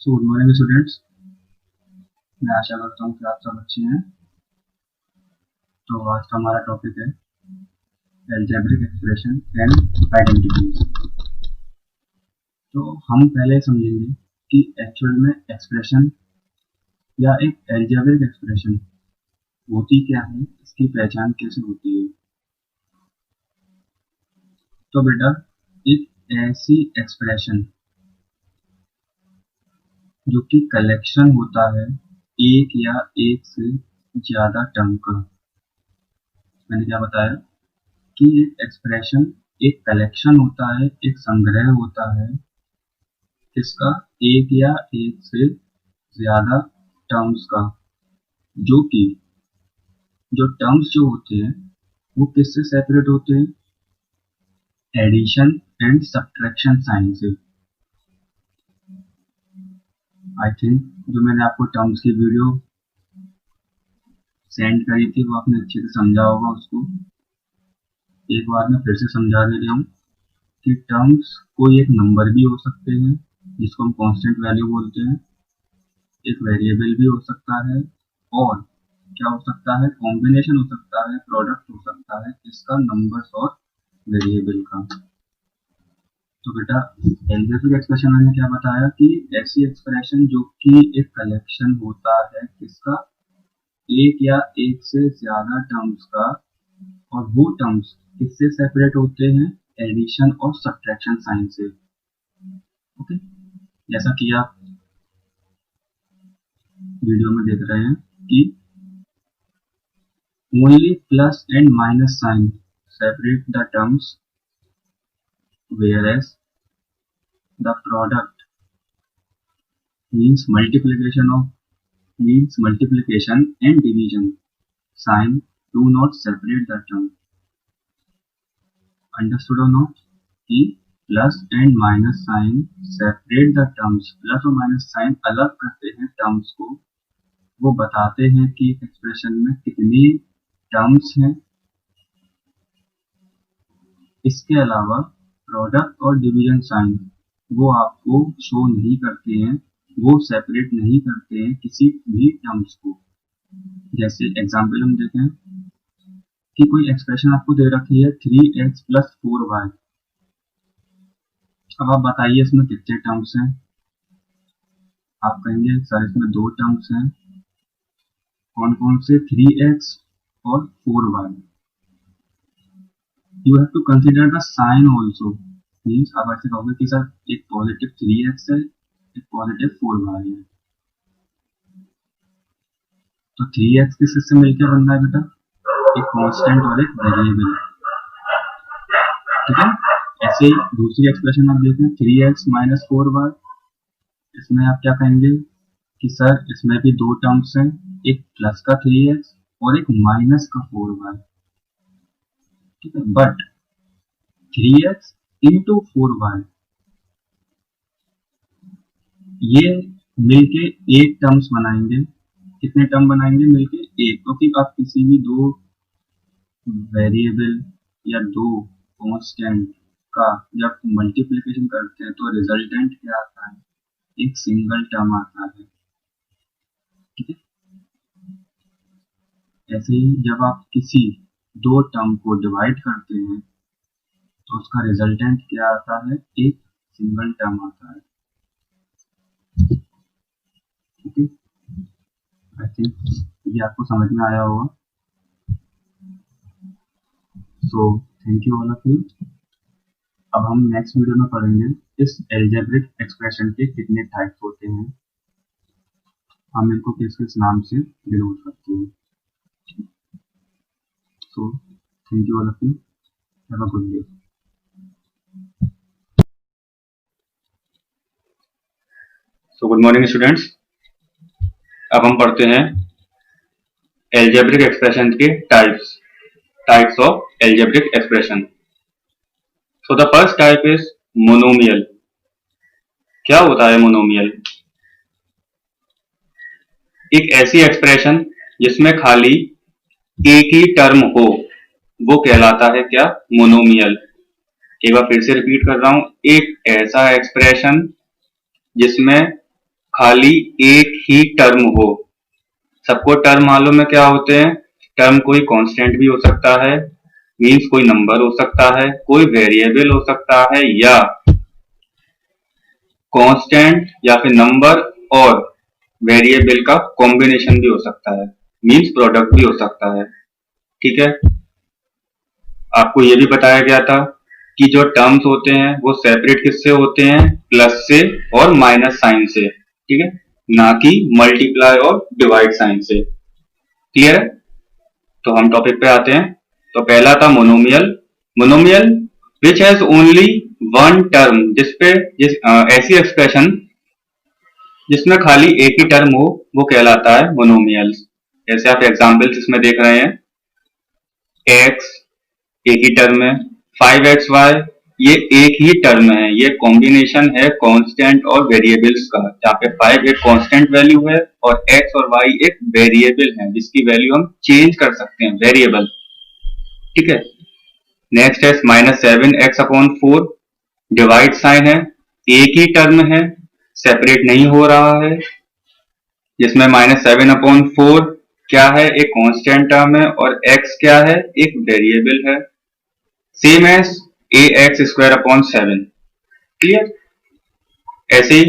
Good morning students. मैं आशा करता हूँ कि आप सब अच्छे हैं। तो आज का हमारा टॉपिक है अलजेब्रिक एक्सप्रेशन एंड आइडेंटिटीज। तो हम पहले समझेंगे कि एक्चुअल में एक्सप्रेशन या एक अलजेब्रिक एक्सप्रेशन होती क्या है, इसकी पहचान कैसे होती है। तो बेटा, एक ऐसी एक्सप्रेशन जो कि कलेक्शन होता है एक या एक से ज्यादा टर्म का। मैंने क्या बताया कि एक एक्सप्रेशन एक कलेक्शन होता है, एक संग्रह होता है इसका एक या एक से ज्यादा टर्म्स का, जो कि जो टर्म्स जो होते हैं वो किससे सेपरेट होते हैं, एडिशन एंड सब्ट्रैक्शन साइन से। आई थिंक जो मैंने आपको टर्म्स की वीडियो सेंड करी थी वो आपने अच्छे से समझा होगा। उसको एक बार मैं फिर से समझा दे रहा हूँ कि टर्म्स कोई एक नंबर भी हो सकते हैं जिसको हम कांस्टेंट वैल्यू बोलते हैं, एक वेरिएबल भी हो सकता है, और क्या हो सकता है, कॉम्बिनेशन हो सकता है, प्रोडक्ट हो सकता है इसका नंबर्स और वेरिएबल का। तो बेटा, अलजेब्रिक एक्सप्रेशन मैंने क्या बताया कि ऐसी एक्सप्रेशन जो कि एक कलेक्शन होता है किसका, एक या एक से ज्यादा टर्म्स का, और वो टर्म्स किससे सेपरेट होते हैं, एडिशन और सब्ट्रैक्शन साइन से। ओके, जैसा कि आप वीडियो में देख रहे हैं कि only plus and minus sign separate the terms, whereas the product means multiplication and division sign do not separate the term. Understood or not? कि plus and minus sign separate the terms, plus और minus sign अलग करते हैं terms को, वो बताते हैं कि एक्सप्रेशन में कितनी टर्म्स हैं। इसके अलावा प्रोडक्ट और डिवीजन साइन वो आपको शो नहीं करते हैं, वो सेपरेट नहीं करते हैं किसी भी टर्म्स को। जैसे एग्जांपल हम देखें कि कोई एक्सप्रेशन आपको दे रखी है 3x प्लस 4y। अब आप बताइए इसमें कितने टर्म्स हैं। आप कहेंगे सर इसमें 2 टर्म्स हैं। कौन कौन से, 3x और 4y। You have to consider the sign also. Means आप ऐसे कहोगे कि सर एक पॉजिटिव 3x है, एक पॉजिटिव 4y है। तो 3x किससे मिलकर बन रहा है बेटा, एक कांस्टेंट और एक वेरिएबल। ठीक है। ऐसे ही दूसरी एक्सप्रेशन आप देखें 3x माइनस 4y। इसमें आप क्या कहेंगे कि सर इसमें भी 2 टर्म्स हैं, एक प्लस का 3x और एक माइनस का 4y। ठीक है, बट 3x इंटू 4y ये मिलके एक टर्म्स बनाएंगे। कितने टर्म बनाएंगे मिलके, एक। क्योंकि आप किसी भी 2 वेरिएबल या 2 कांस्टेंट का जब मल्टीप्लिकेशन करते हैं तो रिजल्टेंट क्या आता है, एक सिंगल टर्म आता है। ठीक है। ऐसे ही जब आप किसी 2 टर्म को डिवाइड करते हैं तो उसका रिजल्टेंट क्या आता है, एक सिंगल टर्म आता है। ठीक है, आई थिंक ये आपको समझ में आया होगा। So thank you all of you. अब हम नेक्स्ट वीडियो में पढ़ेंगे इस अलजेब्रिक एक्सप्रेशन के कितने टाइप्स होते हैं, हम इनको किस किस नाम से डिनोट करते हैं। So thank you all of you, have a good day. So good morning students. अब हम पढ़ते हैं अलजेब्रिक एक्सप्रेशन के types of algebraic expression. So the first type is monomial. क्या होता है मोनोमियल? एक ऐसी एक्सप्रेशन जिसमें खाली एक ही टर्म हो, वो कहलाता है क्या, मोनोमियल। एक बार फिर से रिपीट कर रहा हूं, एक ऐसा एक्सप्रेशन जिसमें खाली एक ही टर्म हो। सबको टर्म मालूम है क्या होते हैं? टर्म कोई कांस्टेंट भी हो सकता है, मीन्स कोई नंबर हो सकता है, कोई वेरिएबल हो सकता है, या कांस्टेंट या फिर नंबर और वेरिएबल का कॉम्बिनेशन भी हो सकता है, मीन्स प्रोडक्ट भी हो सकता है। ठीक है, आपको ये भी बताया गया था कि जो टर्म्स होते हैं वो सेपरेट किससे होते हैं? प्लस से और माइनस साइन से। ठीक है, ना कि मल्टीप्लाई और डिवाइड साइन से। क्लियर है? तो हम टॉपिक पे आते हैं। तो पहला था monomial. Monomial which has only one term, ऐसी एक्सप्रेशन जिसमें खाली एक ही टर्म हो वो कहलाता है मोनोमियल। जैसे आप एग्जाम्पल्स इसमें देख रहे हैं, x एक ही टर्म है, 5xy ये एक ही टर्म है, ये कॉम्बिनेशन है कांस्टेंट और वेरिएबल्स का, जहाँ पे 5 एक कांस्टेंट वैल्यू है और x और y एक वेरिएबल है जिसकी वैल्यू हम चेंज कर सकते हैं, वेरिएबल। ठीक है, नेक्स्ट है -7x/4, डिवाइड साइन है, एक ही टर्म है, सेपरेट नहीं हो रहा है, जिसमें -7/4 क्या है? एक कांस्टेंट टर्म है और x क्या है? एक वेरिएबल है। Same as ax² clear? ऐसे ही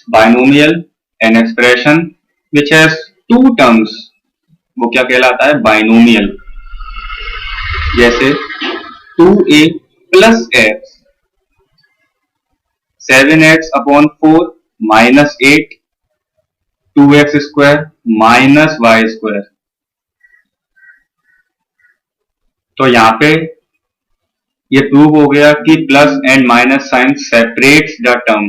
binomial, an expression which has two terms, वो क्या कहलाता है? बाइनोमियल। जैसे 2a plus x, 7x/4 -8, 2x² -y²। तो यहां पे ये प्रूव हो गया कि plus and minus sign separates the term.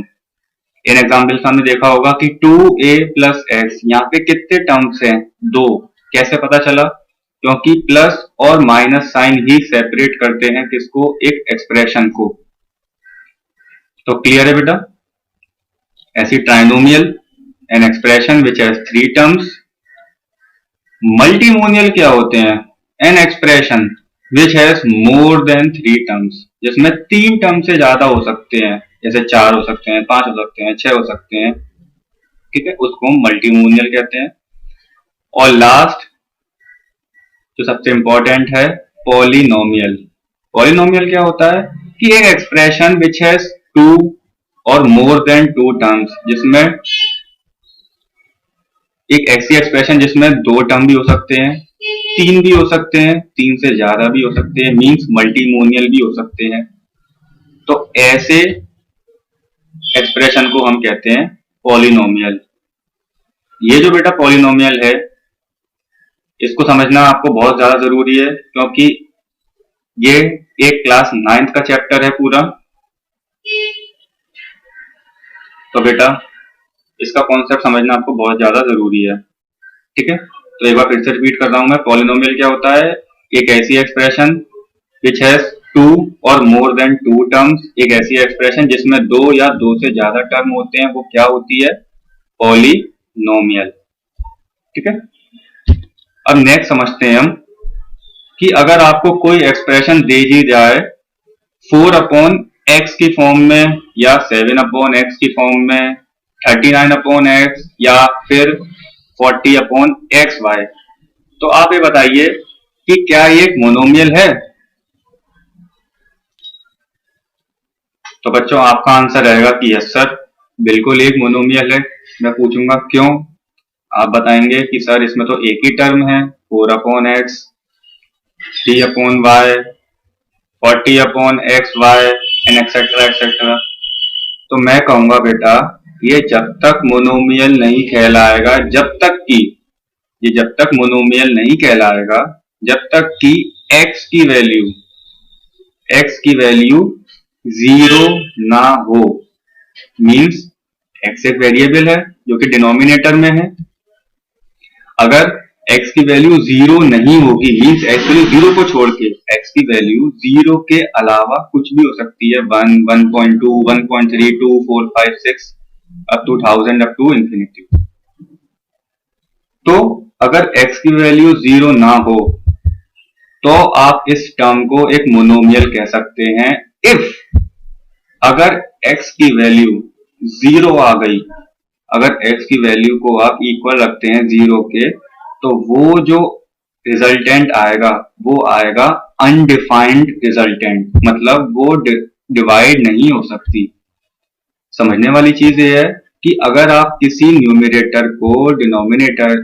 In example हमने देखा होगा कि 2a प्लस x, यहाँ पे कितने टर्म्स हैं? 2। कैसे पता चला? क्योंकि प्लस और माइनस साइन ही सेपरेट करते हैं किसको? एक एक्सप्रेशन को। तो क्लियर है बेटा? ऐसी trinomial, an expression which has 3 terms. Multinomial क्या होते हैं? An expression which has more than 3 terms, जिसमें 3 टर्म से ज्यादा हो सकते हैं, जैसे 4 हो सकते हैं, 5 हो सकते हैं, 6 हो सकते हैं। ठीक है, उसको हम मल्टीमोनियल कहते हैं। और लास्ट जो सबसे इंपॉर्टेंट है, पॉलिनोमियल। पॉलिनोमियल क्या होता है? कि एक एक्सप्रेशन विच हैज 2 और मोर देन 2 टर्म्स, जिसमें एक ऐसी एक्सप्रेशन जिसमें 2 टर्म भी हो सकते हैं, 3 भी हो सकते हैं, 3 से ज्यादा भी हो सकते हैं, मींस मल्टीमोनियल भी हो सकते हैं। तो ऐसे एक्सप्रेशन को हम कहते हैं पॉलिनोमियल। ये जो बेटा पॉलिनोमियल है, इसको समझना आपको बहुत ज्यादा जरूरी है, क्योंकि ये एक क्लास 9th का चैप्टर है पूरा। तो बेटा इसका कॉन्सेप्ट समझना आपको बहुत ज्यादा जरूरी है। ठीक है, तो एक बार फिर से रिपीट कर रहा हूं मैं। पॉलिनोमियल क्या होता है? एक ऐसी एक्सप्रेशन विच हैज 2 और मोर देन 2 टर्म्स, एक ऐसी एक्सप्रेशन जिसमें 2 या 2 से ज्यादा टर्म होते हैं, वो क्या होती है? पॉलिनोमियल। ठीक है, अब नेक्स्ट समझते हैं हम कि अगर आपको कोई एक्सप्रेशन दे दी जाए 4/x की फॉर्म में, या 7/x की फॉर्म में, 39/x, या फिर 40/xy, तो आप ये बताइए कि क्या ये एक मोनोमियल है? तो बच्चों आपका आंसर रहेगा कि यस सर, बिल्कुल एक मोनोमियल है। मैं पूछूंगा क्यों? आप बताएंगे कि सर इसमें तो एक ही टर्म है, 4/x, 3/y, 40/xy and etcetera etcetera. तो मैं कहूंगा बेटा ये जब तक मोनोमियल नहीं कहलाएगा, जब तक मोनोमियल नहीं कहलाएगा, जब तक कि x की वैल्यू 0 ना हो। मींस x एक वेरिएबल है जो कि डिनोमिनेटर में है। अगर x की वैल्यू 0 नहीं होगी, मींस एक्चुअली 0 को छोड़ के x की वैल्यू 0 के अलावा कुछ भी हो सकती है, 1, 1.2, 1.32, 4, 5, 6 up to 1000 up to infinity. तो अगर x की वैल्यू 0 ना हो तो आप इस टर्म को एक मोनोमियल कह सकते हैं। इफ अगर x की वैल्यू 0 आ गई, अगर x की वैल्यू को आप इक्वल रखते हैं 0 के, तो वो जो रिजल्टेंट आएगा वो आएगा अनडिफाइंड रिजल्टेंट, मतलब वो डिवाइड नहीं हो सकती। समझने वाली चीज ये है कि अगर आप किसी न्यूमरेटर को डिनोमिनेटर,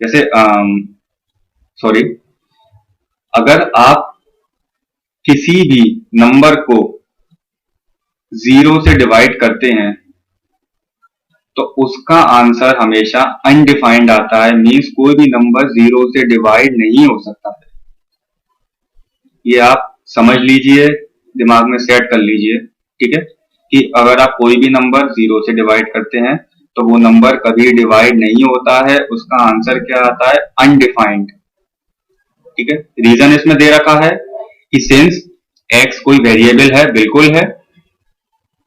जैसे सॉरी, अगर आप किसी भी नंबर को 0 से डिवाइड करते हैं तो उसका आंसर हमेशा अनडिफाइंड आता है, मींस कोई भी नंबर 0 से डिवाइड नहीं हो सकता है। ये आप समझ लीजिए, दिमाग में सेट कर लीजिए, ठीक है, कि अगर आप कोई भी नंबर 0 से डिवाइड करते हैं तो वो नंबर कभी डिवाइड नहीं होता है, उसका आंसर क्या आता है, अनडिफाइंड। ठीक है, रीजन इसमें दे रखा है कि सिंस x कोई वेरिएबल है, बिल्कुल है,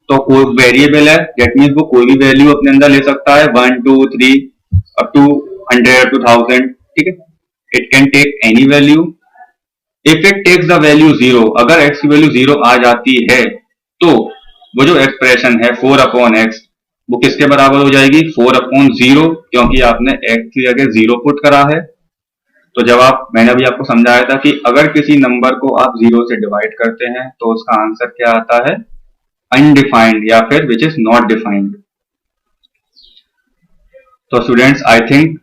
तो कोई वेरिएबल है दैट मीन्स वो कोई भी वैल्यू अपने अंदर ले सकता है, 1 2 3 अप टू 100 टू 1000, ठीक है, it can take any value. If it takes the value 0, अगर x की वैल्यू 0 आ जाती है तो वो जो एक्सप्रेशन है 4 अपॉन एक्स, वो किसके बराबर हो जाएगी, 4 अपॉन 0, क्योंकि आपने x की जगह 0 पुट करा है। तो जब मैंने अभी आपको समझाया था कि अगर किसी नंबर को आप 0 से डिवाइड करते हैं तो उसका आंसर क्या आता है, अनडिफाइंड या फिर विच इज नॉट डिफाइंड। तो स्टूडेंट्स, आई थिंक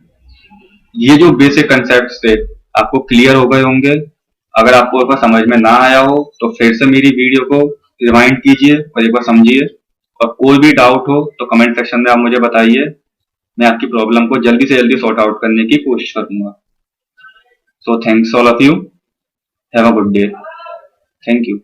ये जो बेसिक कंसेप्ट थे आपको क्लियर हो गए होंगे। अगर आपको समझ में ना आया हो तो फिर से मेरी वीडियो को रिवाइंड कीजिए और एक बार समझिए, और कोई भी डाउट हो तो कमेंट सेक्शन में आप मुझे बताइए, मैं आपकी प्रॉब्लम को जल्दी से जल्दी सॉर्ट आउट करने की कोशिश करूंगा। So thanks all of you. Have a good day. Thank you.